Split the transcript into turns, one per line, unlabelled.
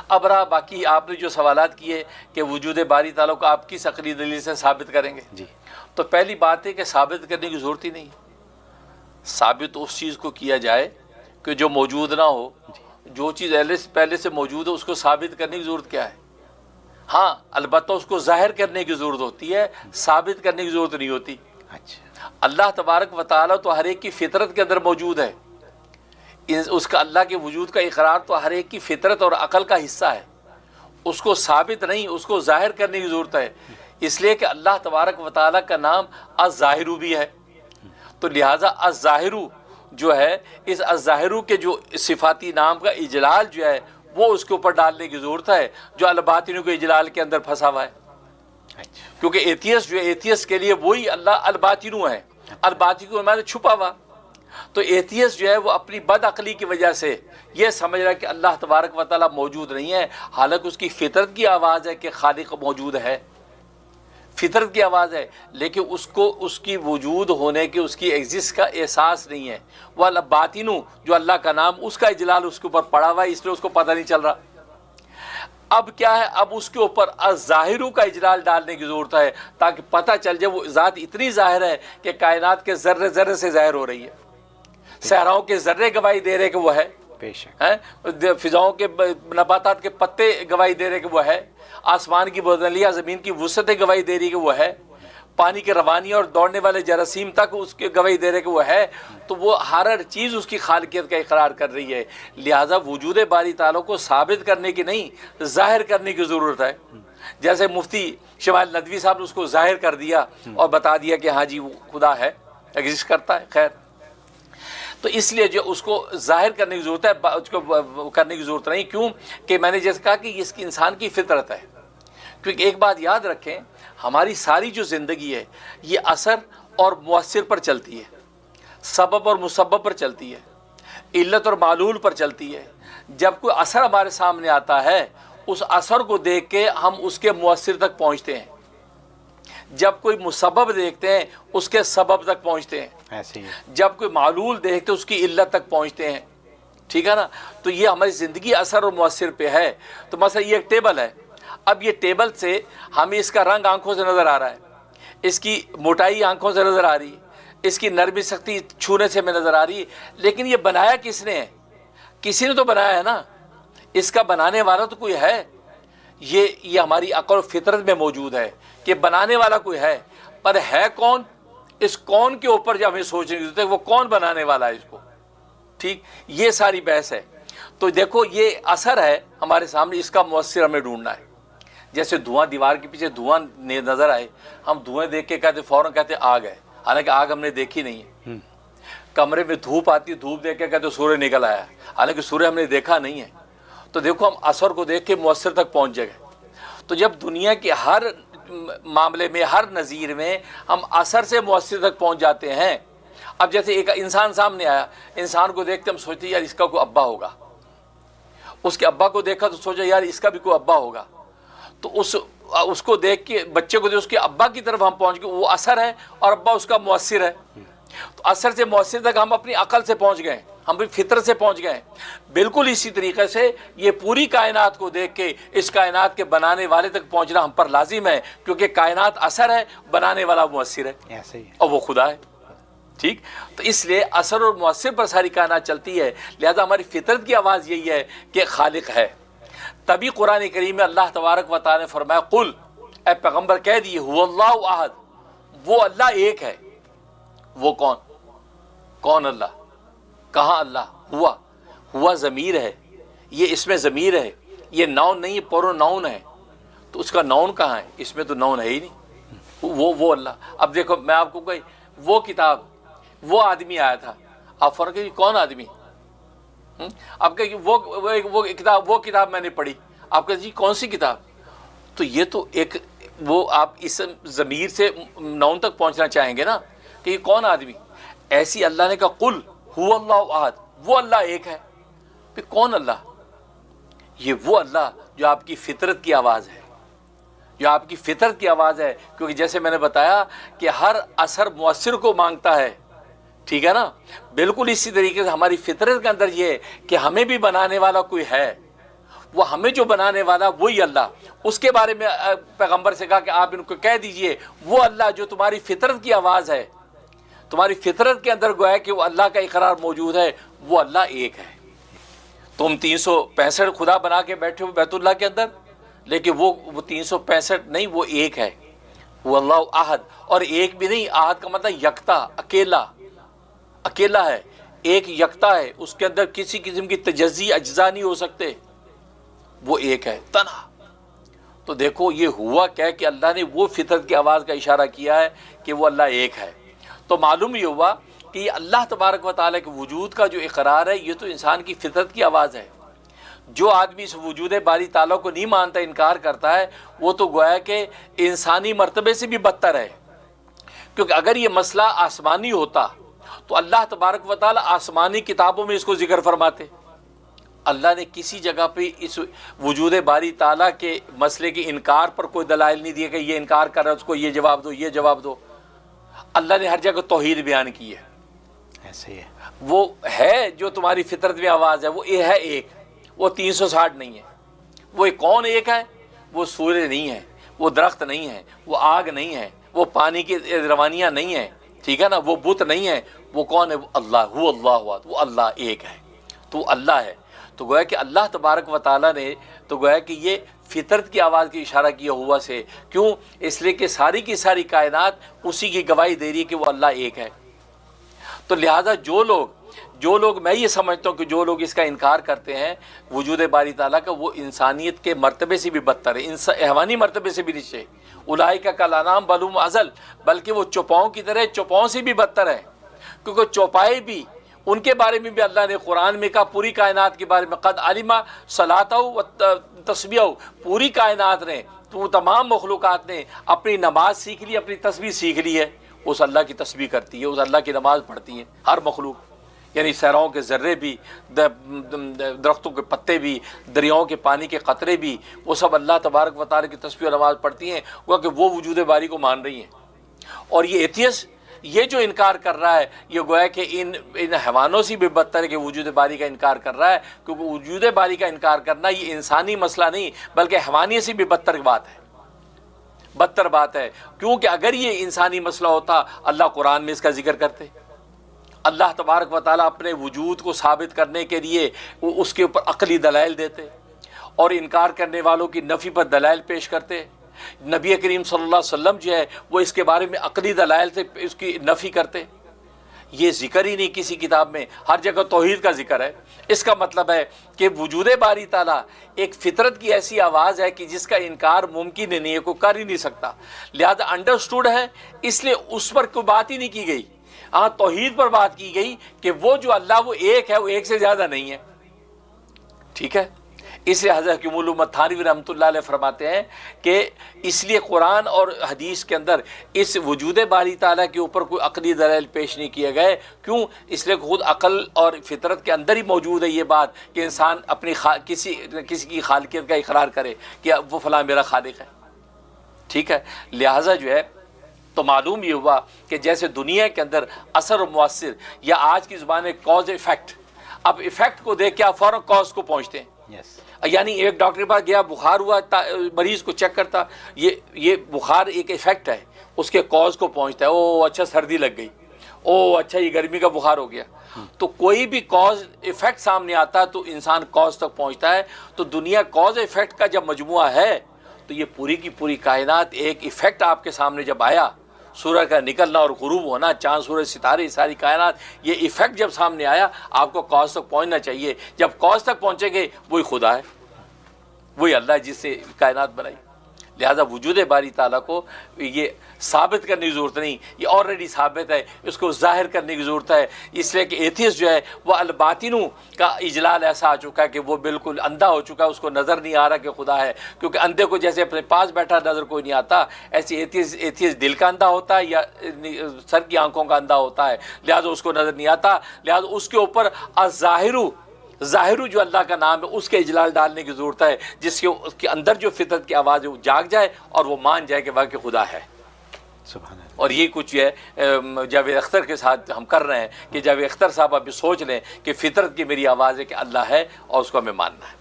اب رہا باقی آپ نے جو سوالات کیے کہ وجود باری تعالیٰ کو آپ کس عقلی دلیل سے ثابت کریں گے
جی،
تو پہلی بات ہے کہ ثابت کرنے کی ضرورت ہی نہیں ہے. ثابت اس چیز کو کیا جائے کہ جو موجود نہ ہو. جو چیز پہلے سے موجود ہے اس کو ثابت کرنے کی ضرورت کیا ہے؟ ہاں البتہ اس کو ظاہر کرنے کی ضرورت ہوتی ہے، ثابت کرنے کی ضرورت نہیں ہوتی.
اچھا،
اللہ تبارک و تعالیٰ تو ہر ایک کی فطرت کے اندر موجود ہے. اس کا اللہ کے وجود کا اقرار تو ہر ایک کی فطرت اور عقل کا حصہ ہے. اس کو ثابت نہیں، اس کو ظاہر کرنے کی ضرورت ہے. اس لیے کہ اللہ تبارک و تعالیٰ کا نام الظاہر بھی ہے، تو لہٰذا الظاہر جو ہے، اس الظاہر کے جو صفاتی نام کا اجلال جو ہے وہ اس کے اوپر ڈالنے کی ضرورت ہے جو الباطن کے اجلال کے اندر پھنسا ہوا ہے.
اچھا،
کیونکہ ایتھیسٹ جو ہے، ایتھیسٹ کے لیے وہی اللہ الباطن ہے. الباطن کو ہمارے چھپا ہوا. تو ایتھیسٹ جو ہے وہ اپنی بد عقلی کی وجہ سے یہ سمجھ رہا ہے کہ اللہ تبارک و تعالیٰ موجود نہیں ہے، حالانکہ اس کی فطرت کی آواز ہے کہ خالق موجود ہے. فطرت کی آواز ہے، لیکن اس کو اس کی وجود ہونے کی، اس کی ایگزسٹ کا احساس نہیں ہے. وہ الباطن جو اللہ کا نام، اس کا اجلال اس کے اوپر پڑا ہوا ہے، اس لیے اس کو پتہ نہیں چل رہا. اب کیا ہے، اب اس کے اوپر الظاہر کا اجلال ڈالنے کی ضرورت ہے تاکہ پتہ چل جائے وہ ذات اتنی ظاہر ہے کہ کائنات کے ذرے ذرے سے ظاہر ہو رہی ہے. صحراؤں کے ذرے گواہی دے رہے کہ وہ ہے،
بے شک،
فضاؤں کے نباتات کے پتے گواہی دے رہے کہ وہ ہے، آسمان کی بلندیاں زمین کی وسعتیں گواہی دے رہی کہ وہ ہے، پانی کے روانی اور دوڑنے والے جراثیم تک اس کے گواہی دے رہے کہ وہ ہے. تو وہ ہر چیز اس کی خالقیت کا اقرار کر رہی ہے. لہٰذا وجود باری تعالیٰ کو ثابت کرنے کی نہیں، ظاہر کرنے کی ضرورت ہے. جیسے مفتی شمائل ندوی صاحب نے اس کو ظاہر کر دیا اور بتا دیا کہ ہاں جی وہ خدا ہے، ایگزسٹ کرتا ہے. خیر، تو اس لیے جو اس کو ظاہر کرنے کی ضرورت ہے، اس کو کرنے کی ضرورت نہیں. کیوں کہ میں نے جیسے کہا کہ اس کی انسان کی فطرت ہے. کیونکہ ایک بات یاد رکھیں، ہماری ساری جو زندگی ہے یہ اثر اور مؤثر پر چلتی ہے، سبب اور مسبب پر چلتی ہے، علت اور معلول پر چلتی ہے. جب کوئی اثر ہمارے سامنے آتا ہے اس اثر کو دیکھ کے ہم اس کے مؤثر تک پہنچتے ہیں. جب کوئی مسبب دیکھتے ہیں اس کے سبب تک پہنچتے ہیں.
ایسے ہی
جب کوئی معلول دیکھتے ہیں اس کی علت تک پہنچتے ہیں. ٹھیک ہے نا؟ تو یہ ہماری زندگی اثر اور مؤثر پہ ہے. تو مثلا یہ ایک ٹیبل ہے، اب یہ ٹیبل سے ہمیں اس کا رنگ آنکھوں سے نظر آ رہا ہے، اس کی موٹائی آنکھوں سے نظر آ رہی ہے، اس کی نرمی سختی چھونے سے ہمیں نظر آ رہی ہے. لیکن یہ بنایا کس نے ہے؟ کسی نے تو بنایا ہے نا. اس کا بنانے والا تو کوئی ہے. یہ ہماری عقل و فطرت میں موجود ہے کہ بنانے والا کوئی ہے، پر ہے کون؟ اس کون کے اوپر جب ہمیں سوچنے کی ضرورت ہے وہ کون بنانے والا ہے اس کو. ٹھیک، یہ ساری بحث ہے. تو دیکھو یہ اثر ہے ہمارے سامنے، اس کا مؤثر ہمیں ڈھونڈنا ہے. جیسے دھواں، دیوار کے پیچھے دھواں نظر آئے، ہم دھوئیں دیکھ کے کہتے فوراً کہتے آگ ہے، حالانکہ آگ ہم نے دیکھی نہیں ہے. کمرے میں دھوپ آتی، دھوپ دیکھ کے کہتے سورج نکل آیا، حالانکہ سورج ہم نے دیکھا نہیں ہے. تو دیکھو ہم اثر کو دیکھ کے مؤثر تک پہنچ گئے. تو جب دنیا کے ہر معاملے میں، ہر نظیر میں ہم اثر سے مؤثر تک پہنچ جاتے ہیں. اب جیسے ایک انسان سامنے آیا، انسان کو دیکھتے ہم سوچتے یار اس کا کوئی ابا ہوگا. اس کے ابا کو دیکھا تو سوچا یار اس کا بھی کوئی ابا ہوگا. تو اس کو دیکھ کے، بچے کو دیکھ اس کے ابا کی طرف ہم پہنچ گئے. وہ اثر ہے اور ابا اس کا مؤثر ہے. تو اثر سے مؤثر تک ہم اپنی عقل سے پہنچ گئے، ہم بھی فطرت سے پہنچ گئے. بالکل اسی طریقے سے یہ پوری کائنات کو دیکھ کے اس کائنات کے بنانے والے تک پہنچنا ہم پر لازم ہے، کیونکہ کائنات اثر ہے، بنانے والا مؤثر ہے،
ایسے ہی
اور وہ خدا ہے. ٹھیک، تو اس لیے اثر اور مؤثر پر ساری کائنات چلتی ہے. لہذا ہماری فطرت کی آواز یہی ہے کہ خالق ہے. تبھی قرآن کریم میں اللہ تبارک و تعالی نے فرمایا قل، اے پیغمبر کہہ دیے، هو اللہ احد، وہ اللہ ایک ہے. وہ کون اللہ؟ کہاں اللہ؟ ہوا ضمیر ہے، یہ اس میں ضمیر ہے، یہ ناؤن نہیں، پرو ناؤن ہے. تو اس کا ناؤن کہاں ہے؟ اس میں تو ناؤن ہے ہی نہیں. وہ اللہ. اب دیکھو میں آپ کو کوئی وہ کتاب، وہ آدمی آیا تھا، آپ فرق ہے کون آدمی؟ آپ کہ وہ کتاب میں نے پڑھی، آپ کہتے جی کون سی کتاب؟ تو یہ تو ایک وہ آپ اس ضمیر سے ناؤن تک پہنچنا چاہیں گے نا کہ یہ کون آدمی. ایسی اللہ نے کہا قل هو اللہ احد، وہ اللہ ایک ہے. پھر کون اللہ؟ یہ وہ اللہ جو آپ کی فطرت کی آواز ہے، جو آپ کی فطرت کی آواز ہے. کیونکہ جیسے میں نے بتایا کہ ہر اثر مؤثر کو مانگتا ہے. ٹھیک ہے نا؟ بالکل اسی طریقے سے ہماری فطرت کے اندر یہ کہ ہمیں بھی بنانے والا کوئی ہے. وہ ہمیں جو بنانے والا وہی اللہ. اس کے بارے میں پیغمبر سے کہا کہ آپ ان کو کہہ دیجئے وہ اللہ جو تمہاری فطرت کی آواز ہے, تمہاری فطرت کے اندر گویا کہ وہ اللہ کا اقرار موجود ہے, وہ اللہ ایک ہے. تم 365 خدا بنا کے بیٹھے ہو بیت اللہ کے اندر, لیکن وہ 365 نہیں, وہ ایک ہے, وہ اللہ احد. اور ایک بھی نہیں, احد کا مطلب یکتا, اکیلا, اکیلا ہے, ایک یکتا ہے, اس کے اندر کسی قسم کی تجزی اجزاء نہیں ہو سکتے, وہ ایک ہے تنہا. تو دیکھو یہ ہوا کیا کہ اللہ نے وہ فطرت کی آواز کا اشارہ کیا ہے کہ وہ اللہ ایک ہے. تو معلوم یہ ہوا کہ یہ اللہ تبارک و تعالیٰ کے وجود کا جو اقرار ہے یہ تو انسان کی فطرت کی آواز ہے. جو آدمی اس وجود باری تعالیٰ کو نہیں مانتا, انکار کرتا ہے, وہ تو گویا کہ انسانی مرتبے سے بھی بدتر ہے. کیونکہ اگر یہ مسئلہ آسمانی ہوتا تو اللہ تبارک و تعالیٰ آسمانی کتابوں میں اس کو ذکر فرماتے. اللہ نے کسی جگہ پہ اس وجود باری تعالیٰ کے مسئلے کے انکار پر کوئی دلائل نہیں دیا کہ یہ انکار کر رہا ہے اس کو یہ جواب دو, یہ جواب دو. اللہ نے ہر جگہ توحید بیان کی ہے.
ایسے ہی ہے,
وہ ہے جو تمہاری فطرت میں آواز ہے, وہ یہ ہے ایک, وہ 360 نہیں ہے. وہ کون ایک ہے؟ وہ سورج نہیں ہے, وہ درخت نہیں ہے, وہ آگ نہیں ہے, وہ پانی کی روانیاں نہیں ہیں, ٹھیک ہے نا, وہ بت نہیں ہے. وہ کون ہے؟ وہ اللہ, وہ اللہ, وہ اللہ ایک ہے. تو وہ اللہ ہے. تو گویا کہ اللہ تبارک و تعالیٰ نے تو گویا کہ یہ فطرت کی آواز کی اشارہ کیا ہوا سے, کیوں؟ اس لیے کہ ساری کی ساری کائنات اسی کی گواہی دے رہی ہے کہ وہ اللہ ایک ہے. تو لہذا جو لوگ میں یہ سمجھتا ہوں کہ جو لوگ اس کا انکار کرتے ہیں وجود باری تعالیٰ کا, وہ انسانیت کے مرتبے سے بھی بدتر ہے, حیوانی مرتبے سے بھی نیچے. اولئک کالانعام بل هم اضل, بلکہ وہ چوپاؤں کی طرح, چوپاؤں سے بھی بدتر ہے. کیونکہ چوپائے بھی, ان کے بارے میں بھی اللہ نے قرآن میں کہا, پوری کائنات کے بارے میں قد علم صلاتہ و تسبیحہ, پوری کائنات نے, تو تمام مخلوقات نے اپنی نماز سیکھ لی, اپنی تسبیح سیکھ لی ہے. اس اللہ کی تسبیح کرتی ہے, اس اللہ کی نماز پڑھتی ہے ہر مخلوق. یعنی صحراؤں کے ذرے بھی, درختوں کے پتے بھی, دریاؤں کے پانی کے قطرے بھی, وہ سب اللہ تبارک و تعالیٰ کی تسبیح و نماز پڑھتی ہیں, وہ کہ وہ وجود باری کو مان رہی ہیں. اور یہ ایتھیسٹ, یہ جو انکار کر رہا ہے, یہ گویا کہ ان حیوانوں سے بھی بدتر ہے کہ وجود باری کا انکار کر رہا ہے. کیونکہ وجود باری کا انکار کرنا یہ انسانی مسئلہ نہیں بلکہ حیوانیت سے بھی بدتر بات ہے, بدتر بات ہے. کیونکہ اگر یہ انسانی مسئلہ ہوتا اللہ قرآن میں اس کا ذکر کرتے. اللہ تبارک و تعالیٰ اپنے وجود کو ثابت کرنے کے لیے اس کے اوپر عقلی دلائل دیتے, اور انکار کرنے والوں کی نفی پر دلائل پیش کرتے. نبی کریم صلی اللہ علیہ وسلم جو ہے وہ اس کے بارے میں عقلی دلائل سے اس کی نفی کرتے. یہ ذکر ہی نہیں کسی کتاب میں, ہر جگہ توحید کا ذکر ہے. اس کا مطلب ہے کہ وجود باری تعالیٰ ایک فطرت کی ایسی آواز ہے کہ جس کا انکار ممکن ہی نہیں ہے, کوئی کر ہی نہیں سکتا. لہذا انڈرسٹوڈ ہے, اس لیے اس پر کوئی بات ہی نہیں کی گئی. ہاں توحید پر بات کی گئی کہ وہ جو اللہ وہ ایک ہے, وہ ایک سے زیادہ نہیں ہے. ٹھیک ہے, اس لیے حضرت حکیم الامت تھانوی رحمۃ اللہ علیہ فرماتے ہیں کہ اس لیے قرآن اور حدیث کے اندر اس وجود باری تعالیٰ کے اوپر کوئی عقلی دلائل پیش نہیں کیے گئے. کیوں؟ اس لیے خود عقل اور فطرت کے اندر ہی موجود ہے یہ بات کہ انسان اپنی کسی کی خالقیت کا اقرار کرے کہ وہ فلاں میرا خالق ہے. ٹھیک ہے, لہٰذا جو ہے تو معلوم یہ ہوا کہ جیسے دنیا کے اندر اثر و مؤثر, یا آج کی زبان میں کاز ایفیکٹ, اب ایفیکٹ کو دیکھ کے آپ فوراً کاز کو پہنچتے ہیں. یعنی ایک ڈاکٹر کے پاس گیا, بخار ہوا, مریض کو چیک کرتا, یہ بخار ایک ایفیکٹ ہے, اس کے کاز کو پہنچتا ہے. او اچھا سردی لگ گئی, او اچھا یہ گرمی کا بخار ہو گیا. تو کوئی بھی کاز ایفیکٹ سامنے آتا ہے تو انسان کاز تک پہنچتا ہے. تو دنیا کاز ایفیکٹ کا جب مجموعہ ہے تو یہ پوری کی پوری کائنات ایک ایفیکٹ آپ کے سامنے جب آیا, سورج کا نکلنا اور غروب ہونا, چاند سورج ستارے, ساری کائنات, یہ ایفیکٹ جب سامنے آیا آپ کو کاز تک پہنچنا چاہیے. جب کاز تک پہنچیں گے وہی خدا ہے, وہی اللہ ہے جس سے کائنات بنائی. لہذا وجود باری تعالیٰ کو یہ ثابت کرنے کی ضرورت نہیں, یہ آلریڈی ثابت ہے, اس کو ظاہر کرنے کی ضرورت ہے. اس لیے کہ ایتھیسٹ جو ہے وہ الباطنوں کا اجلال ایسا آ چکا ہے کہ وہ بالکل اندھا ہو چکا ہے, اس کو نظر نہیں آ رہا کہ خدا ہے. کیونکہ اندھے کو جیسے اپنے پاس بیٹھا نظر کوئی نہیں آتا, ایسے ایتھیسٹ دل کا اندھا ہوتا ہے یا سر کی آنکھوں کا اندھا ہوتا ہے, لہذا اس کو نظر نہیں آتا. لہذا اس کے اوپر ظاہر جو اللہ کا نام ہے اس کے اجلال ڈالنے کی ضرورت ہے, جس کے اس کے اندر جو فطرت کی آواز ہے وہ جاگ جائے اور وہ مان جائے کہ واقعی خدا ہے.
سبحان اللہ.
اور یہ کچھ ہے جاوید اختر کے ساتھ ہم کر رہے ہیں کہ جاوید اختر صاحب ابھی سوچ لیں کہ فطرت کی میری آواز ہے کہ اللہ ہے اور اس کو ہمیں ماننا ہے.